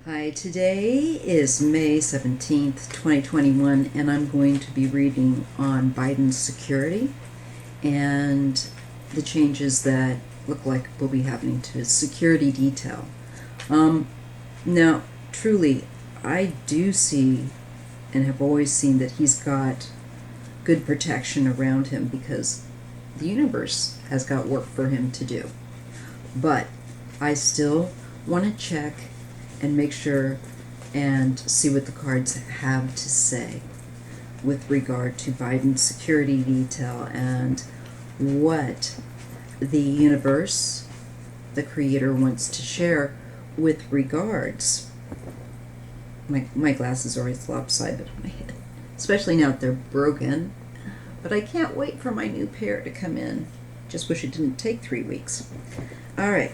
Hi, today is May 17th, 2021, and I'm going to be reading on Biden's security and the changes that look like will be happening to his security detail. Now, truly, I do see and have always seen that he's got good protection around him because the universe has got work for him to do. But I still want to check and make sure and see what the cards have to say with regard to Biden's security detail and what the universe, the creator, wants to share with regards. My glasses are always lopsided on my head, especially now that they're broken. But I can't wait for my new pair to come in. Just wish it didn't take 3 weeks. All right.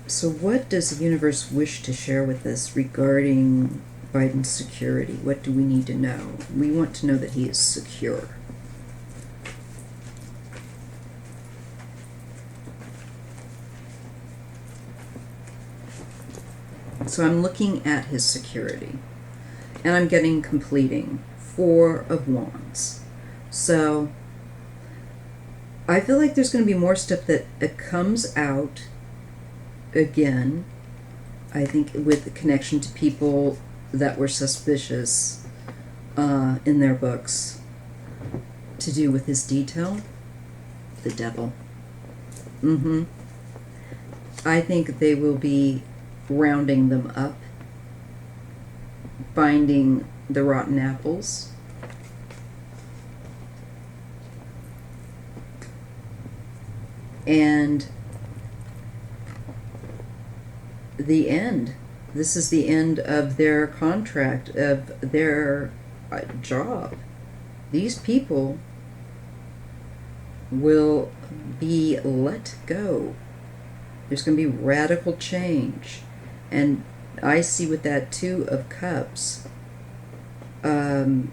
So what does the universe wish to share with us regarding Biden's security? What do we need to know? We want to know that he is secure. So I'm looking at his security, and I'm getting completing 4 of Wands. So I feel like there's going to be more stuff that comes out again, I think, with the connection to people that were suspicious in their books to do with his detail. The devil. I think they will be rounding them up, finding the rotten apples, and the end. This is the end of their contract, of their job. These people will be let go. There's going to be radical change. And I see with that 2 of Cups, Biden's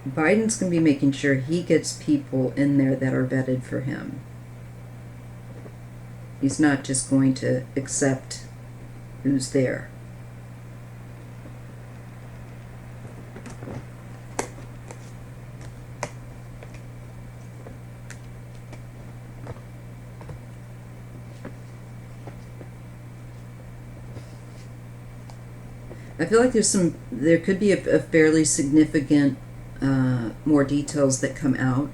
going to be making sure he gets people in there that are vetted for him. He's not just going to accept who's there. I feel like there could be a fairly significant more details that come out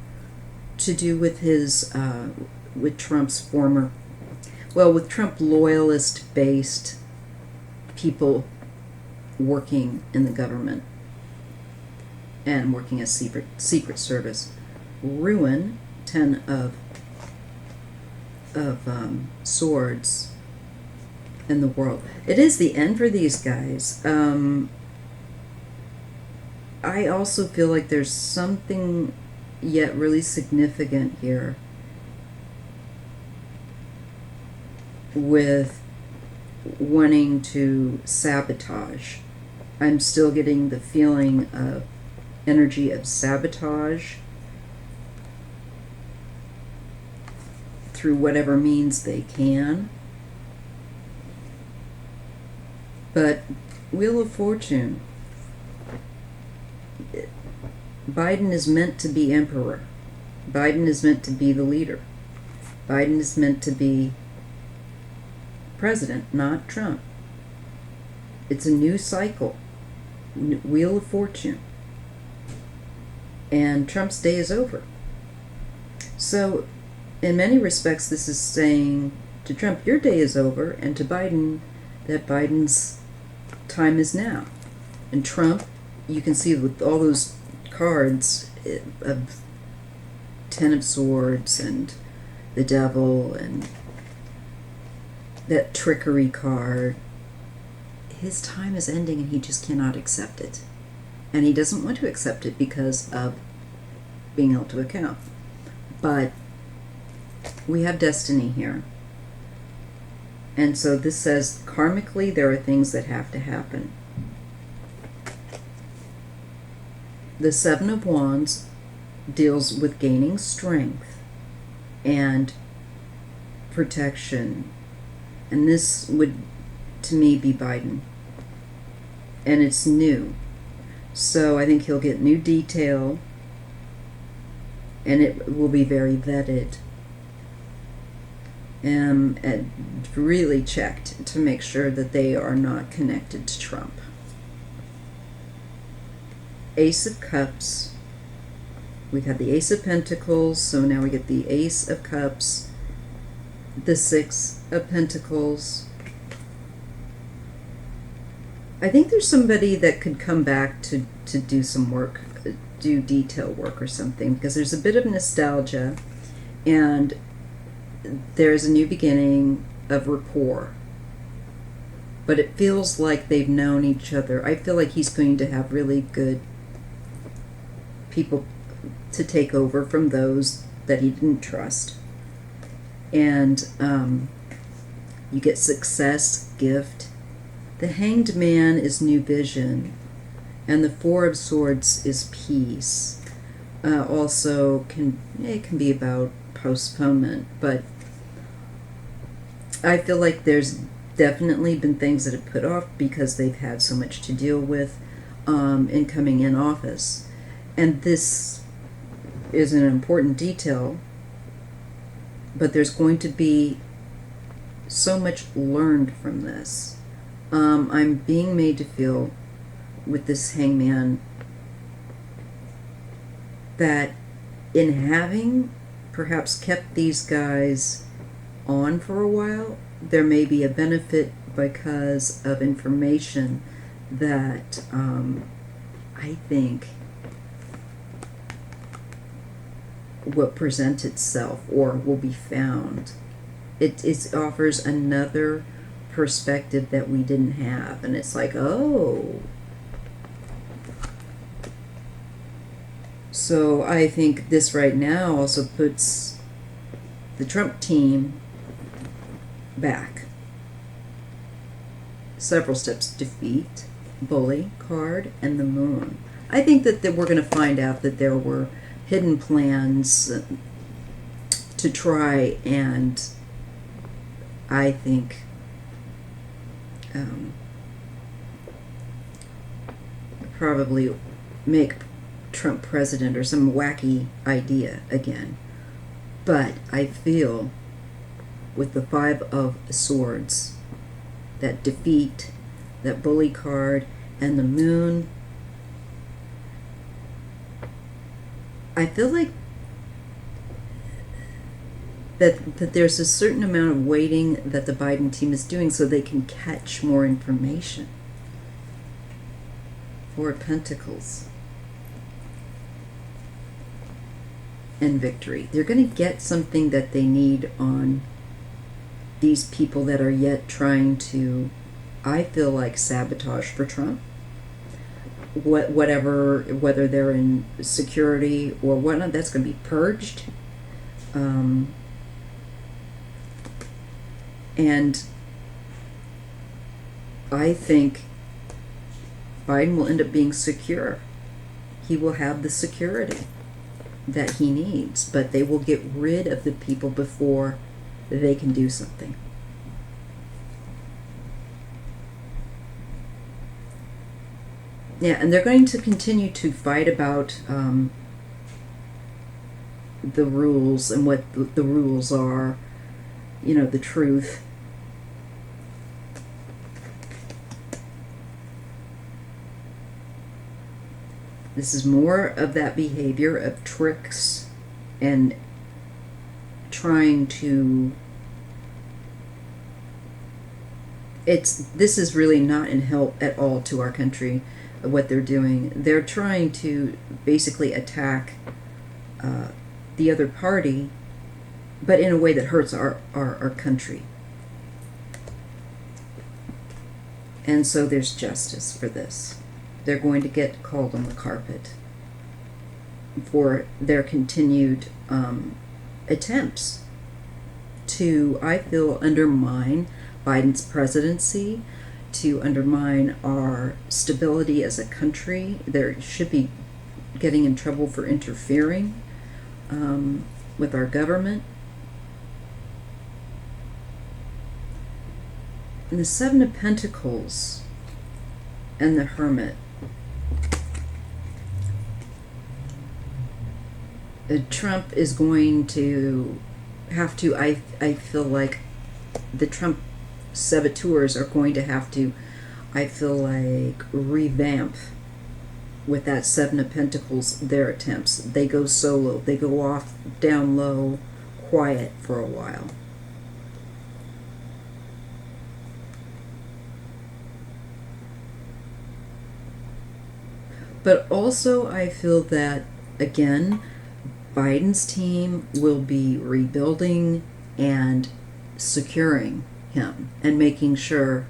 to do with with Trump's with Trump loyalist-based people working in the government and working as secret service. Ruin, 10 of swords in the world. It is the end for these guys. I also feel like there's something yet really significant here with wanting to sabotage. I'm still getting the feeling of energy of sabotage through whatever means they can. But Wheel of Fortune, Biden is meant to be emperor. Biden is meant to be the leader. Biden is meant to be president, not Trump. It's a new cycle. Wheel of Fortune. And Trump's day is over. So, in many respects, this is saying to Trump, your day is over, and to Biden, that Biden's time is now. And Trump, you can see with all those cards of 10 of Swords and the Devil and that trickery card, his time is ending and he just cannot accept it. And he doesn't want to accept it because of being held to account. But we have destiny here. And so this says, karmically, there are things that have to happen. The 7 of Wands deals with gaining strength and protection, and this would, to me, be Biden. And it's new. So I think he'll get new detail, and it will be very vetted and really checked to make sure that they are not connected to Trump. Ace of Cups. We've had the Ace of Pentacles, so now we get the Ace of Cups, the Six of Pentacles. I think there's somebody that could come back to do some work, do detail work or something, because there's a bit of nostalgia, and there's a new beginning of rapport. But it feels like they've known each other. I feel like he's going to have really good people to take over from those that he didn't trust. And you get success, gift. The Hanged Man is new vision. And the Four of Swords is peace. Also, it can be about postponement, but I feel like there's definitely been things that have put off because they've had so much to deal with in coming in office. And this is an important detail, but there's going to be so much learned from this. I'm being made to feel with this hangman that in having perhaps kept these guys on for a while, there may be a benefit because of information that I think will present itself or will be found. It offers another perspective that we didn't have, and it's like, oh. So I think this right now also puts the Trump team back several steps. Defeat, Bully card, and the Moon. I think that we're going to find out that there were hidden plans to try and, I think, probably make Trump president or some wacky idea again. But I feel with the Five of Swords, that defeat, that Bully card, and the Moon, I feel like that there's a certain amount of waiting that the Biden team is doing so they can catch more information. Four of Pentacles and victory. They're going to get something that they need on these people that are yet trying to, I feel like, sabotage for Trump. Whether they're in security or whatnot, that's going to be purged. And I think Biden will end up being secure. He will have the security that he needs, but they will get rid of the people before they can do something. Yeah, and they're going to continue to fight about the rules and what the rules are, the truth. This is more of that behavior of tricks and trying to... This is really not in help at all to our country, what they're doing. They're trying to basically attack the other party, but in a way that hurts our country. And so there's justice for this. They're going to get called on the carpet for their continued attempts to, I feel, undermine Biden's presidency, to undermine our stability as a country. They should be getting in trouble for interfering with our government. And the Seven of Pentacles and the Hermit. Trump is going to have to, I feel like the Trump saboteurs are going to have to, I feel like, revamp with that Seven of Pentacles their attempts. They go solo. They go off down low, quiet for a while. But also I feel that, again, Biden's team will be rebuilding and securing him and making sure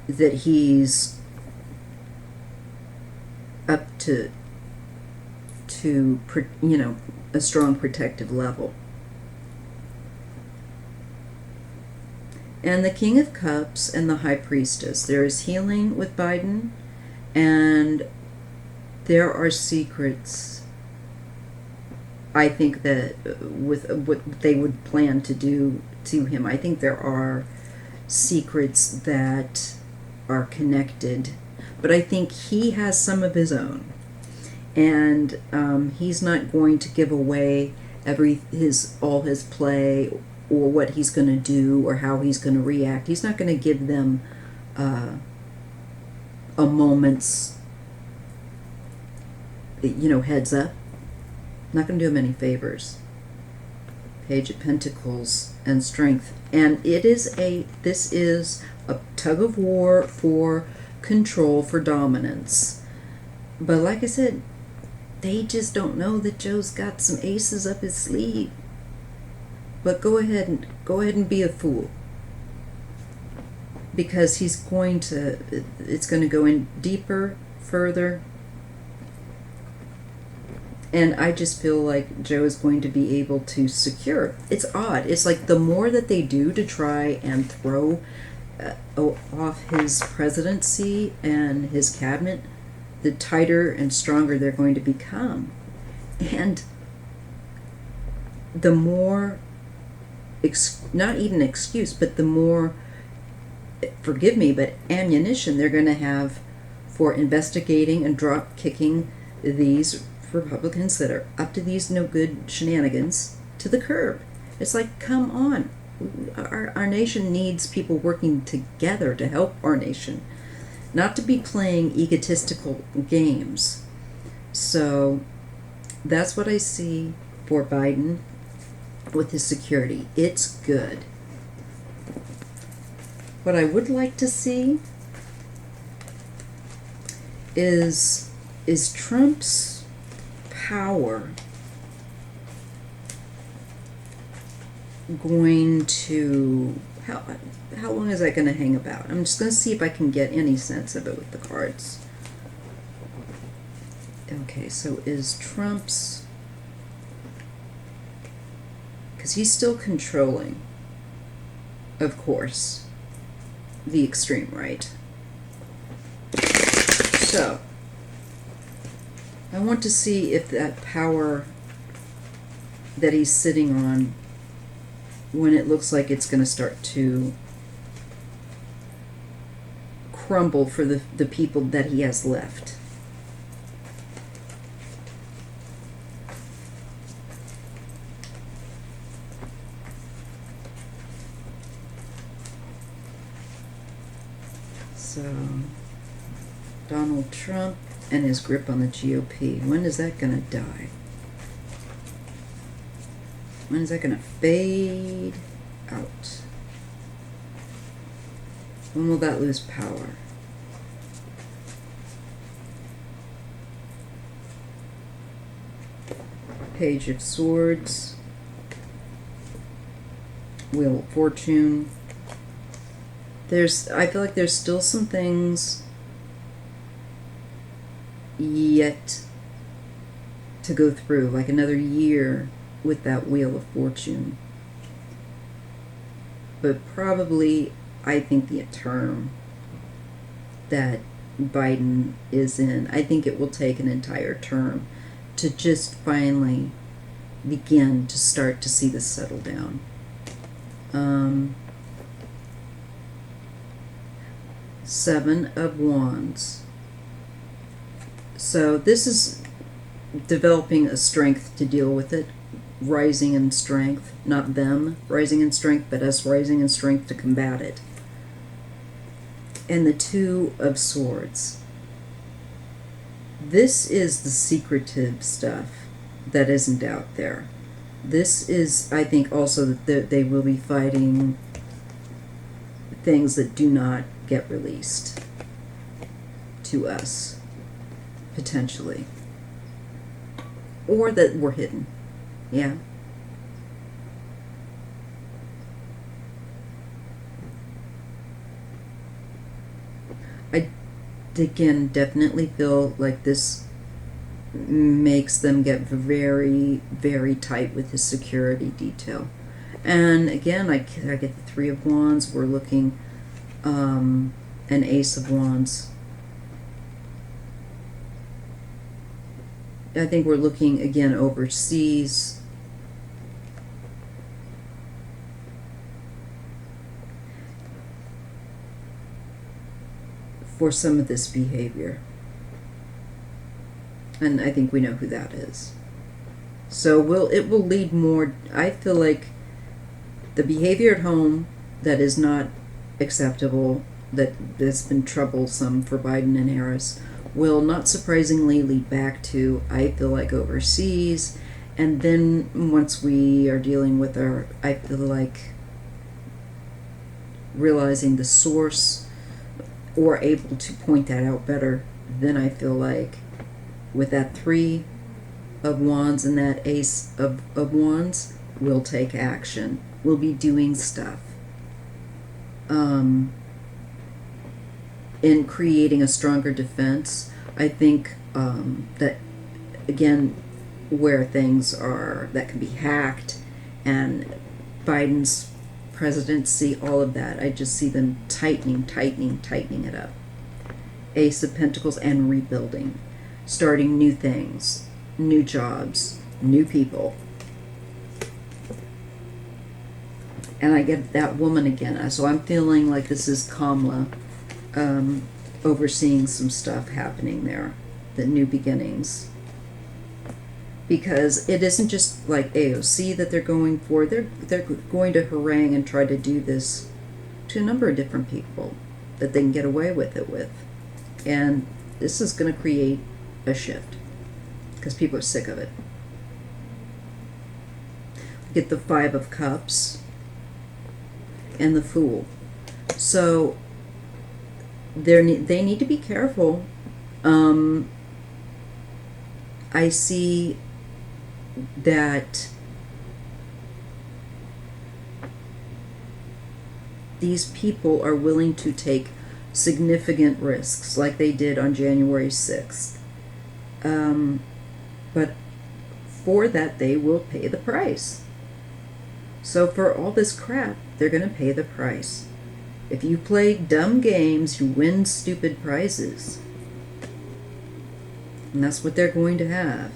that he's up to a strong protective level. And the King of Cups and the High Priestess. There is healing with Biden, and there are secrets, I think, that with what they would plan to do to him. I think there are secrets that are connected, but I think he has some of his own, and he's not going to give away all his play or what he's going to do or how he's going to react. He's not going to give them a moment's heads up. Not going to do him any favors. Page of Pentacles and Strength. And this is a tug of war for control, for dominance. But like I said, they just don't know that Joe's got some aces up his sleeve. But go ahead and be a fool. Because it's going to go in deeper, further. And I just feel like Joe is going to be able to secure. It's odd. It's like the more that they do to try and throw off his presidency and his cabinet, the tighter and stronger they're going to become. And the more, not even excuse, but the more, forgive me, but ammunition they're going to have for investigating and drop kicking these Republicans that are up to these no good shenanigans to the curb. It's like, come on. Our nation needs people working together to help our nation, not to be playing egotistical games. So that's what I see for Biden with his security. It's good. What I would like to see is Trump's power going to, how long is that going to hang about? I'm just going to see if I can get any sense of it with the cards. Okay, so is Trump's, because he's still controlling, of course, the extreme right. So I want to see if that power that he's sitting on, when it looks like it's going to start to crumble for the people that he has left. So, Donald Trump and his grip on the GOP. When is that going to die? When is that going to fade out? When will that lose power? Page of Swords. Wheel of Fortune. I feel like there's still some things yet to go through, like another year with that Wheel of Fortune. But probably, I think the term that Biden is in, I think it will take an entire term to just finally begin to start to see this settle down. Seven of Wands. So this is developing a strength to deal with it, rising in strength, not them rising in strength, but us rising in strength to combat it. And the Two of Swords. This is the secretive stuff that isn't out there. This is, I think, also that they will be fighting things that do not get released to us, potentially. Or that were hidden. Yeah. I, again, definitely feel like this makes them get very, very tight with the security detail. And again, I get the Three of Wands. We're looking an Ace of Wands. I think we're looking again overseas. For some of this behavior. And I think we know who that is. So it will lead more, I feel like the behavior at home that is not acceptable, that's been troublesome for Biden and Harris, will not surprisingly lead back to, I feel like, overseas. And then once we are dealing with I feel like realizing the source or able to point that out better, then I feel like with that Three of Wands and that Ace of Wands, we'll take action. We'll be doing stuff. In creating a stronger defense. I think that, again, where things are that can be hacked and Biden's presidency, all of that, I just see them tightening it up. Ace of Pentacles and rebuilding, starting new things, new jobs, new people. And I get that woman again. So I'm feeling like this is Kamala overseeing some stuff happening there, the new beginnings. Because it isn't just like AOC that they're going for. They're going to harangue and try to do this to a number of different people that they can get away with it with. And this is going to create a shift because people are sick of it. We get the Five of Cups and the Fool. So they need to be careful. I see that these people are willing to take significant risks like they did on January 6th. But for that, they will pay the price. So for all this crap, they're going to pay the price. If you play dumb games, you win stupid prizes. And that's what they're going to have.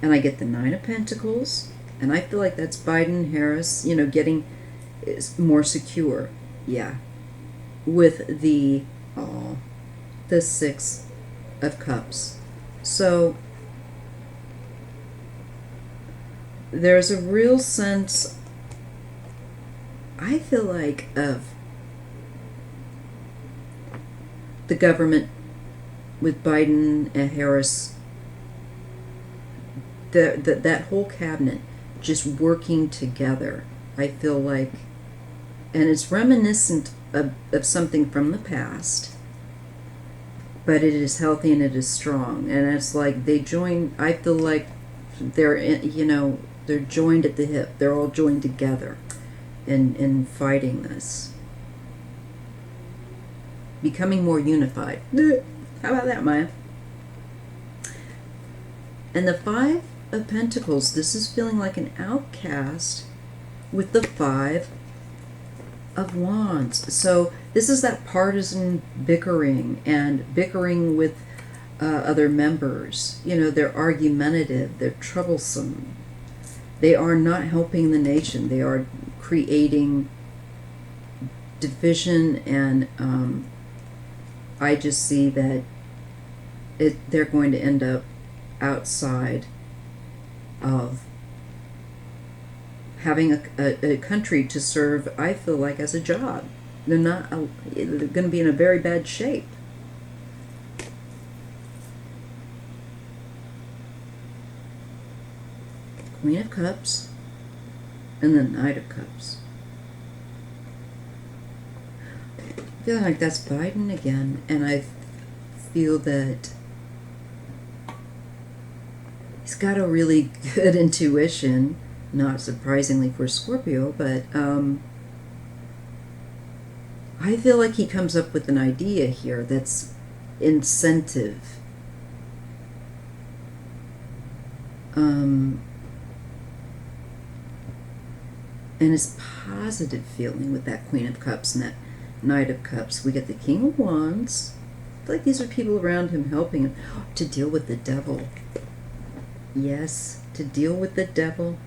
And I get the Nine of Pentacles, and I feel like that's Biden, Harris, getting more secure. Yeah. With the Six of Cups. So there's a real sense, I feel like, of the government with Biden and Harris, that whole cabinet just working together. I feel like, and it's reminiscent of something from the past, but it is healthy and it is strong. And it's like they join, I feel like they're joined at the hip. They're all joined together in fighting this. Becoming more unified. How about that, Maya? And the Five of Pentacles, this is feeling like an outcast with the Five of Wands. So this is that partisan bickering and bickering with other members. They're argumentative, they're troublesome. They are not helping the nation. They are creating division, and I just see that they're going to end up outside of having a country to serve, I feel like, as a job. They're going to be in a very bad shape. Queen of Cups and the Knight of Cups. I feel like that's Biden again, and I feel that he's got a really good intuition, not surprisingly for Scorpio, but I feel like he comes up with an idea here that's incentive. And it's positive feeling with that Queen of Cups and that Knight of Cups. We get the King of Wands. I feel like these are people around him helping him to deal with the devil. Yes, to deal with the devil.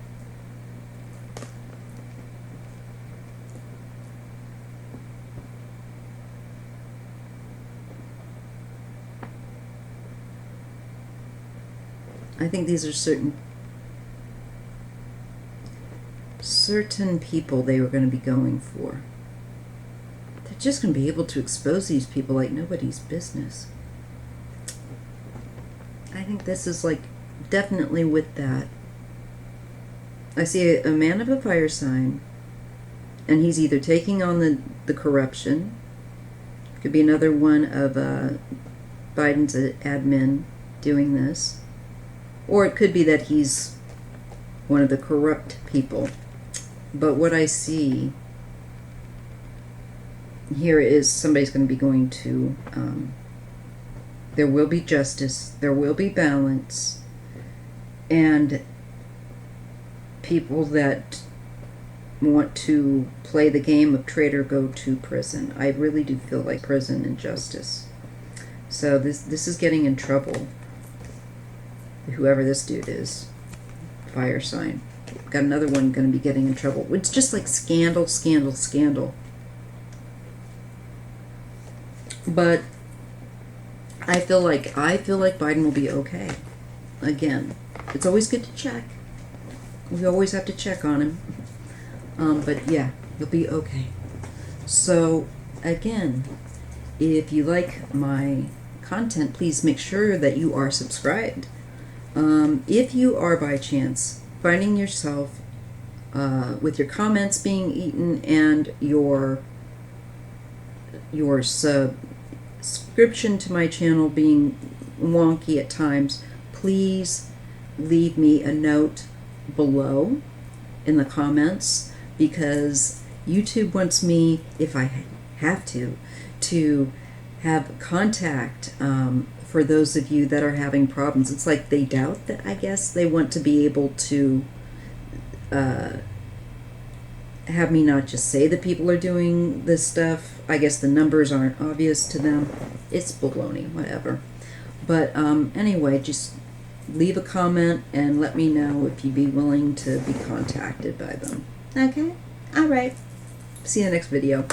I think these are certain people they were going to be going for. They're just going to be able to expose these people like nobody's business. I think this is like definitely with that. I see a man of a fire sign, and he's either taking on the corruption. Could be another one of Biden's admin doing this. Or it could be that he's one of the corrupt people. But what I see here is somebody's going to be going to, there will be justice, there will be balance, and people that want to play the game of traitor go to prison. I really do feel like prison and justice. So this is getting in trouble. Whoever this dude is, fire sign. Got another one going to be getting in trouble. It's just like scandal, scandal, scandal. But I feel like Biden will be okay. Again, it's always good to check. We always have to check on him. But yeah, he'll be okay. So again, if you like my content, please make sure that you are subscribed. If you are by chance finding yourself with your comments being eaten and your subscription to my channel being wonky at times, please leave me a note below in the comments, because YouTube wants me, if I have to have contact for those of you that are having problems. It's like they doubt that, I guess. They want to be able to have me not just say that people are doing this stuff. I guess the numbers aren't obvious to them. It's baloney, whatever. But anyway, just leave a comment and let me know if you'd be willing to be contacted by them. Okay? All right. See you in the next video.